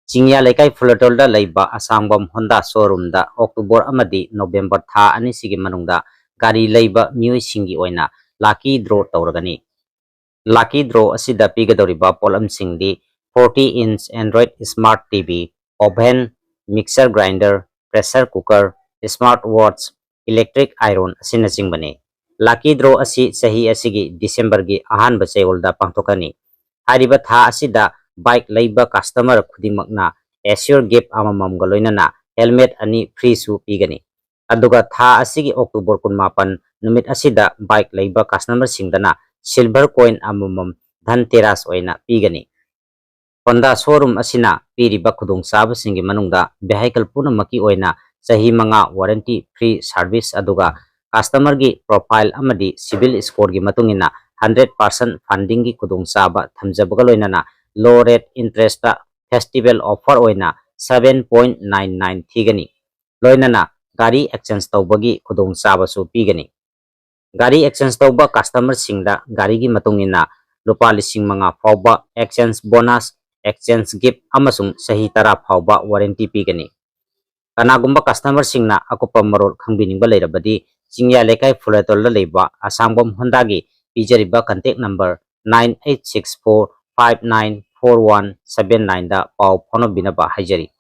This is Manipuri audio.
Chingyaleikai Fulertal leiba Ashangbam Honda Show Room da October amadi November tha anisigi manungda gari leiba mioisinggi oina lucky draw touragani. Lucky draw asida pigadouriba potlamsingdi 40-inch Android Smart TV, oven, mixer grinder, pressure cooker, smartwatch, electric iron asinachingbani. Lucky draw asi chahi asigi December gi ahanba Chayolda pangthokani. Hairiba tha asida bike leiba customer khudingmakna assure gift amamam loinana helmet ani free su pigani. Aduga tha asigi October 18 numit asida bike leiba customer singdana silver coin amamam Dhanteras oina pigani. Honda showroom asina piriba khudingmakna manungda vehicle punamaki oina chahi manga warranty free service aduga customer gi profile amadi civil score gi matungina 100% funding gi khudingmakna thamjabaga loinana low rate interest festival offer oina 7.99 thigani. Loinana gari exchange tawbagi khudingmakna su pigani. Gari exchange tawba customer singda gari gi matungina lupa lising manga fawba exchange bonus, exchange gift amasung sahi tara fawba warranty pigani. Kanagumba customer singna akupa marol khangbiningba leirabadi Chingyaleikai Fulertal leiba Ashangbam Honda gi pijariba contact number 9864594179 da pau phono binaba haijari.